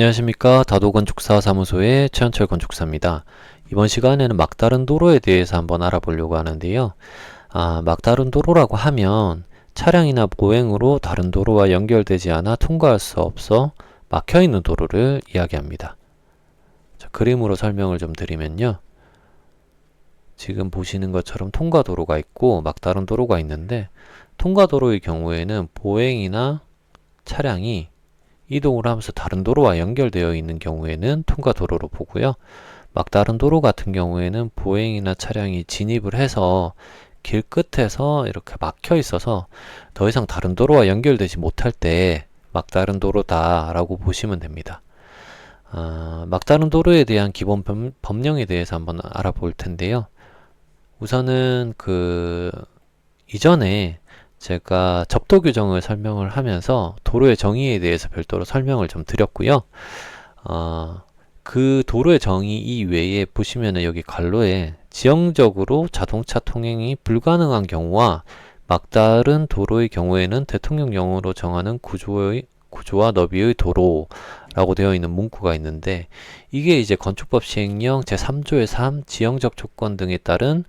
안녕하십니까. 다도건축사 사무소의 최현철 건축사입니다. 이번 시간에는 막다른 도로에 대해서 한번 알아보려고 하는데요. 막다른 도로라고 하면 차량이나 보행으로 다른 도로와 연결되지 않아 통과할 수 없어 막혀있는 도로를 이야기합니다. 자, 그림으로 설명을 좀 드리면요. 지금 보시는 것처럼 통과도로가 있고 막다른 도로가 있는데, 통과도로의 경우에는 보행이나 차량이 이동을 하면서 다른 도로와 연결되어 있는 경우에는 통과도로로 보고요. 막다른 도로 같은 경우에는 보행이나 차량이 진입을 해서 길 끝에서 이렇게 막혀 있어서 더 이상 다른 도로와 연결되지 못할 때 막다른 도로다 라고 보시면 됩니다. 막다른 도로에 대한 기본 법령에 대해서 한번 알아볼 텐데요. 우선은 이전에 제가 접도 규정을 설명을 하면서 도로의 정의에 대해서 별도로 설명을 좀 드렸고요. 그 도로의 정의 이외에 보시면은 여기 관로에 지형적으로 자동차 통행이 불가능한 경우와 막다른 도로의 경우에는 대통령령으로 정하는 구조와 너비의 도로라고 되어 있는 문구가 있는데, 이게 이제 건축법 시행령 제3조의 3 지형적 조건 등에 따른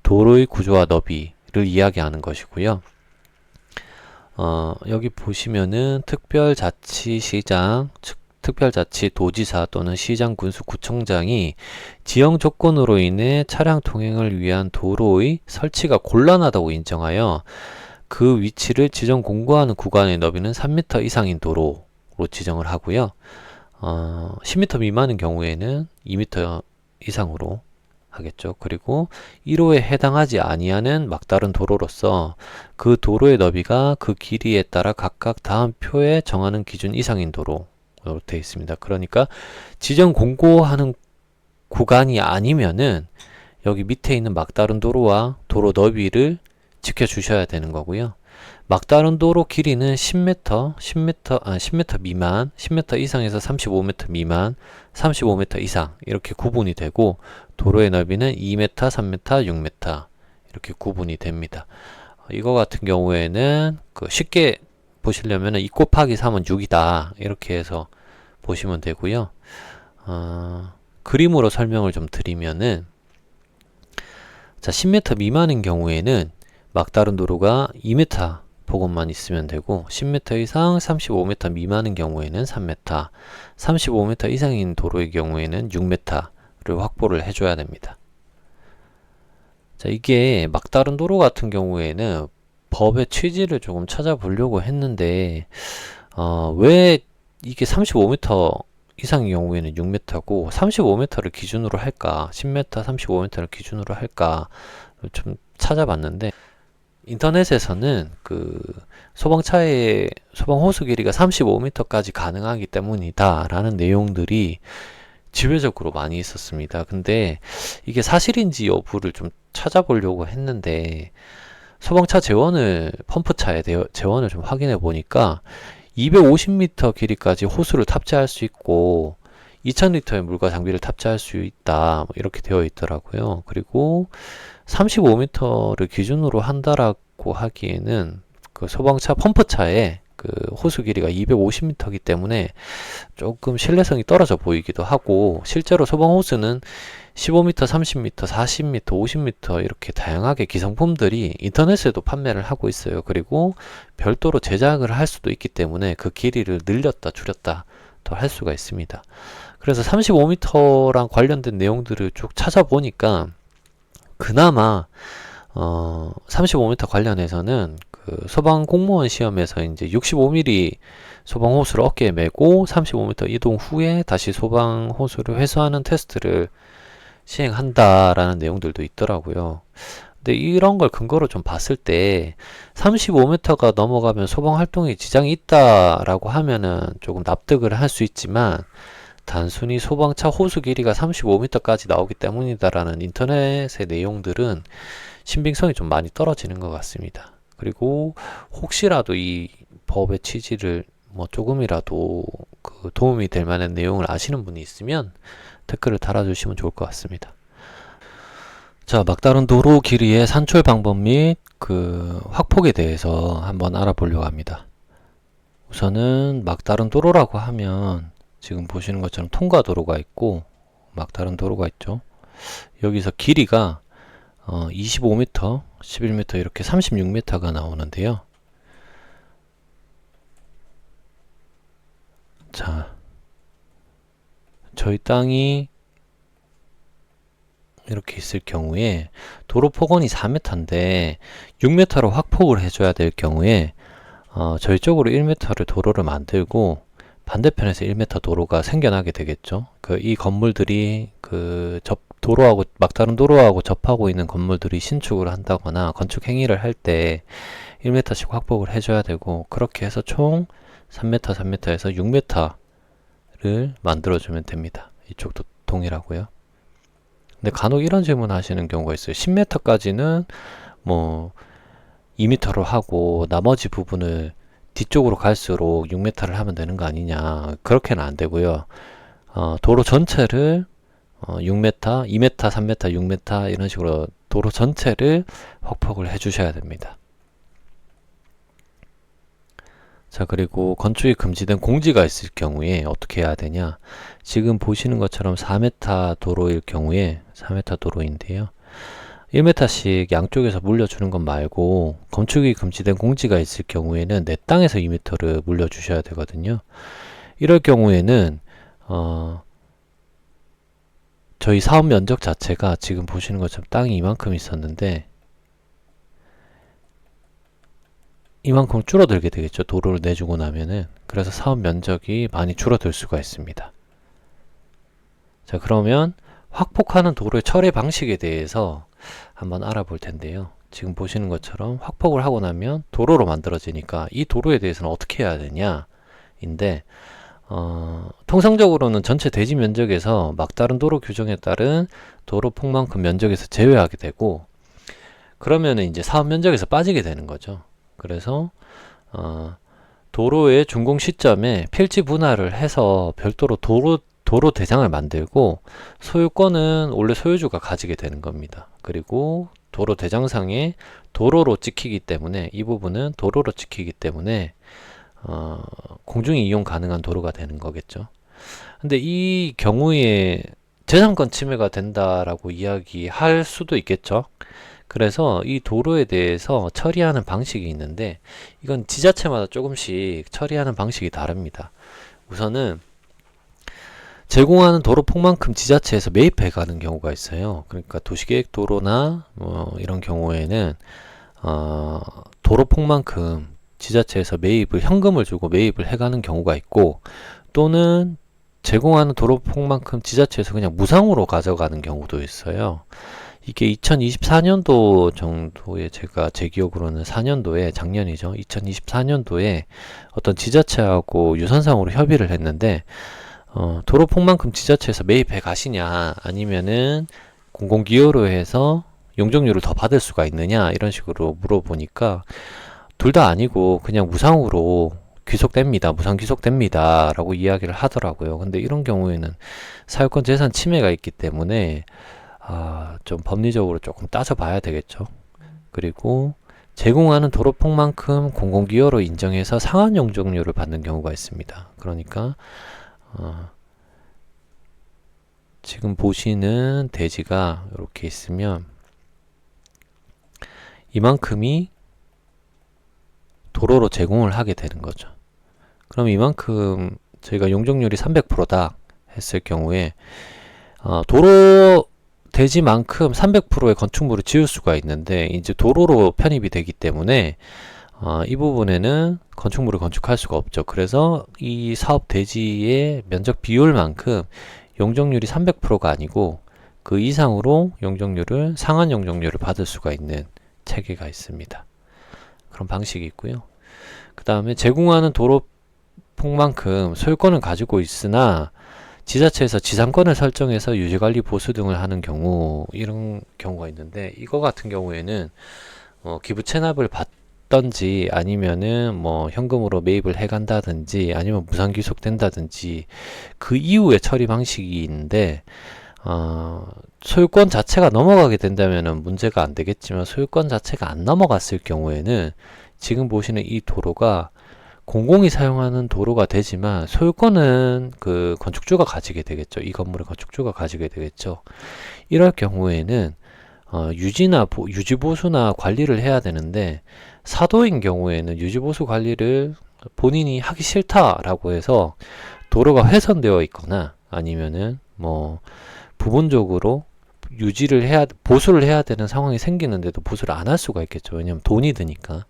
도로의 구조와 너비를 이야기하는 것이고요. 여기 보시면은 특별자치시장, 특별자치도지사 또는 시장, 군수, 구청장이 지형 조건으로 인해 차량 통행을 위한 도로의 설치가 곤란하다고 인정하여 그 위치를 지정 공고하는 구간의 너비는 3m 이상인 도로로 지정을 하고요. 10m 미만인 경우에는 2m 이상으로 하겠죠. 그리고 1호에 해당하지 아니하는 막다른 도로로서 그 도로의 너비가 그 길이에 따라 각각 다음 표에 정하는 기준 이상인 도로로 되어 있습니다. 그러니까 지정 공고하는 구간이 아니면은 여기 밑에 있는 막다른 도로와 도로 너비를 지켜주셔야 되는 거고요. 막다른 도로 길이는 10m 미만, 10m 이상에서 35m 미만, 35m 이상 이렇게 구분이 되고, 도로의 넓이는 2m, 3m, 6m 이렇게 구분이 됩니다. 이거 같은 경우에는 쉽게 보시려면 2 곱하기 3은 6이다 이렇게 해서 보시면 되고요. 그림으로 설명을 좀 드리면은, 자, 10m 미만인 경우에는 막다른 도로가 2m 보급만 있으면 되고, 10m 이상 35m 미만인 경우에는 3m, 35m 이상인 도로의 경우에는 6m를 확보를 해줘야 됩니다. 자, 이게 막다른 도로 같은 경우에는 법의 취지를 조금 찾아보려고 했는데, 왜 이게 35m 이상의 경우에는 6m고 35m를 기준으로 할까, 10m, 35m를 기준으로 할까 좀 찾아봤는데, 인터넷에서는 소방차의 소방 호수 길이가 35m까지 가능하기 때문이다 라는 내용들이 지배적으로 많이 있었습니다. 근데 이게 사실인지 여부를 좀 찾아보려고 했는데, 소방차 펌프차의 재원을 좀 확인해 보니까 250m 길이까지 호수를 탑재할 수 있고 2000리터의 물과 장비를 탑재할 수 있다 이렇게 되어 있더라고요. 그리고 35m를 기준으로 한다라고 하기에는 소방차 펌프차의 호수 길이가 250m이기 때문에 조금 신뢰성이 떨어져 보이기도 하고, 실제로 소방 호수는 15m, 30m, 40m, 50m 이렇게 다양하게 기성품들이 인터넷에도 판매를 하고 있어요. 그리고 별도로 제작을 할 수도 있기 때문에 그 길이를 늘렸다 줄였다 더 할 수가 있습니다. 그래서 35m랑 관련된 내용들을 쭉 찾아보니까 그나마 35m 관련해서는 소방 공무원 시험에서 이제 65mm 소방 호수를 어깨에 메고 35m 이동 후에 다시 소방 호수를 회수하는 테스트를 시행한다라는 내용들도 있더라고요. 근데 이런 걸 근거로 좀 봤을 때 35m가 넘어가면 소방 활동에 지장이 있다라고 하면은 조금 납득을 할 수 있지만, 단순히 소방차 호수 길이가 35m까지 나오기 때문이다라는 인터넷의 내용들은 신빙성이 좀 많이 떨어지는 것 같습니다. 그리고 혹시라도 이 법의 취지를 조금이라도 도움이 될 만한 내용을 아시는 분이 있으면 댓글을 달아주시면 좋을 것 같습니다. 자, 막다른 도로 길이의 산출 방법 및 확폭에 대해서 한번 알아보려고 합니다. 우선은 막다른 도로라고 하면 지금 보시는 것처럼 통과도로가 있고 막다른 도로가 있죠. 여기서 길이가 25m, 11m 이렇게 36m가 나오는데요. 자, 저희 땅이 이렇게 있을 경우에 도로 폭언이 4m인데 6m로 확폭을 해줘야 될 경우에 저희 쪽으로 1m를 도로를 만들고 반대편에서 1m 도로가 생겨나게 되겠죠. 이 건물들이 도로하고 막다른 도로하고 접하고 있는 건물들이 신축을 한다거나 건축 행위를 할 때 1m씩 확폭을 해줘야 되고, 그렇게 해서 총 3m, 3m에서 6m를 만들어주면 됩니다. 이쪽도 동일하고요. 근데 간혹 이런 질문 하시는 경우가 있어요. 10m까지는 뭐 2m로 하고 나머지 부분을 뒤쪽으로 갈수록 6m를 하면 되는 거 아니냐. 그렇게는 안 되고요. 도로 전체를 6m, 2m, 3m, 6m 이런 식으로 도로 전체를 확폭을 해 주셔야 됩니다. 자, 그리고 건축이 금지된 공지가 있을 경우에 어떻게 해야 되냐. 지금 보시는 것처럼 4m 도로일 경우에 4m 도로인데요. 1m씩 양쪽에서 물려주는 것 말고 건축이 금지된 공지가 있을 경우에는 내 땅에서 2m를 물려주셔야 되거든요. 이럴 경우에는 저희 사업 면적 자체가 지금 보시는 것처럼 땅이 이만큼 있었는데 이만큼 줄어들게 되겠죠. 도로를 내주고 나면은. 그래서 사업 면적이 많이 줄어들 수가 있습니다. 자, 그러면 확폭하는 도로의 처리 방식에 대해서 한번 알아볼 텐데요. 지금 보시는 것처럼 확폭을 하고 나면 도로로 만들어지니까 이 도로에 대해서는 어떻게 해야 되냐 인데, 통상적으로는 전체 대지 면적에서 막다른 도로 규정에 따른 도로 폭만큼 면적에서 제외하게 되고, 그러면은 이제 사업 면적에서 빠지게 되는 거죠. 그래서 도로의 준공 시점에 필지 분할을 해서 별도로 도로 대장을 만들고 소유권은 원래 소유주가 가지게 되는 겁니다. 그리고 도로 대장상에 도로로 찍히기 때문에 이 부분은 도로로 찍히기 때문에 공중이 이용 가능한 도로가 되는 거겠죠. 근데 이 경우에 재산권 침해가 된다라고 이야기할 수도 있겠죠. 그래서 이 도로에 대해서 처리하는 방식이 있는데 이건 지자체마다 조금씩 처리하는 방식이 다릅니다. 우선은 제공하는 도로 폭만큼 지자체에서 매입해 가는 경우가 있어요. 그러니까 도시계획도로나 이런 경우에는 도로 폭만큼 지자체에서 현금을 주고 매입을 해 가는 경우가 있고, 또는 제공하는 도로 폭만큼 지자체에서 그냥 무상으로 가져가는 경우도 있어요. 이게 2024년도 정도에 제 기억으로는 4년도에 작년이죠. 2024년도에 어떤 지자체하고 유선상으로 협의를 했는데 도로 폭만큼 지자체에서 매입해 가시냐 아니면은 공공기여로 해서 용적률을 더 받을 수가 있느냐 이런 식으로 물어보니까 둘 다 아니고 그냥 무상으로 귀속됩니다. 무상 귀속됩니다. 라고 이야기를 하더라고요. 근데 이런 경우에는 사유권 재산 침해가 있기 때문에 좀 법리적으로 조금 따져봐야 되겠죠. 그리고 제공하는 도로폭만큼 공공기여로 인정해서 상한 용적률을 받는 경우가 있습니다. 그러니까 지금 보시는 대지가 이렇게 있으면 이만큼이 도로로 제공을 하게 되는 거죠. 그럼 이만큼 저희가 용적률이 300%다 했을 경우에 도로 대지만큼 300%의 건축물을 지을 수가 있는데 이제 도로로 편입이 되기 때문에 이 부분에는 건축물을 건축할 수가 없죠. 그래서 이 사업 대지의 면적 비율만큼 용적률이 300%가 아니고 그 이상으로 상한 용적률을 받을 수가 있는 체계가 있습니다. 그런 방식이 있고요. 그 다음에 제공하는 도로 폭만큼 소유권을 가지고 있으나 지자체에서 지상권을 설정해서 유지관리 보수 등을 하는 경우, 이런 경우가 있는데 이거 같은 경우에는 기부 체납을 받던지 아니면은 현금으로 매입을 해간다든지 아니면 무상 귀속된다든지 그 이후의 처리 방식이 있는데 소유권 자체가 넘어가게 된다면은 문제가 안 되겠지만 소유권 자체가 안 넘어갔을 경우에는 지금 보시는 이 도로가 공공이 사용하는 도로가 되지만 소유권은 그 건축주가 가지게 되겠죠. 이 건물의 건축주가 가지게 되겠죠. 이럴 경우에는 유지보수나 관리를 해야 되는데, 사도인 경우에는 유지보수 관리를 본인이 하기 싫다라고 해서 도로가 훼손되어 있거나 아니면은 뭐 부분적으로 보수를 해야 되는 상황이 생기는데도 보수를 안 할 수가 있겠죠. 왜냐면 돈이 드니까.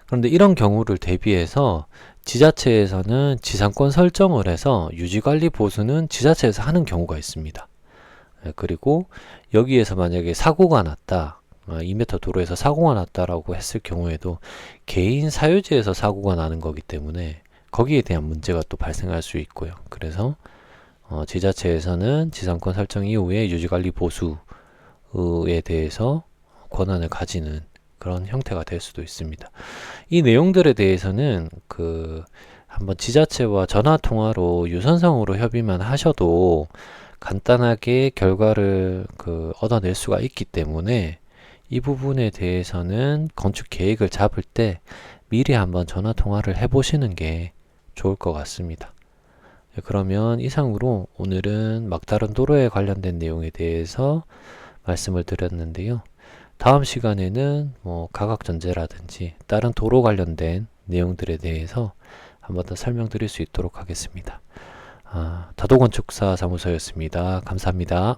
그런데 이런 경우를 대비해서 지자체에서는 지상권 설정을 해서 유지관리 보수는 지자체에서 하는 경우가 있습니다. 그리고 여기에서 만약에 사고가 났다, 2m 도로에서 사고가 났다라고 했을 경우에도 개인 사유지에서 사고가 나는 거기 때문에 거기에 대한 문제가 또 발생할 수 있고요. 그래서 지자체에서는 지상권 설정 이후에 유지관리 보수에 대해서 권한을 가지는 그런 형태가 될 수도 있습니다. 이 내용들에 대해서는 한번 지자체와 전화 통화로 유선상으로 협의만 하셔도 간단하게 결과를 얻어낼 수가 있기 때문에 이 부분에 대해서는 건축 계획을 잡을 때 미리 한번 전화 통화를 해보시는 게 좋을 것 같습니다. 그러면 이상으로 오늘은 막다른 도로에 관련된 내용에 대해서 말씀을 드렸는데요. 다음 시간에는 뭐 가각전제라든지 다른 도로 관련된 내용들에 대해서 한번 더 설명드릴 수 있도록 하겠습니다. 다도건축사 사무소였습니다. 감사합니다.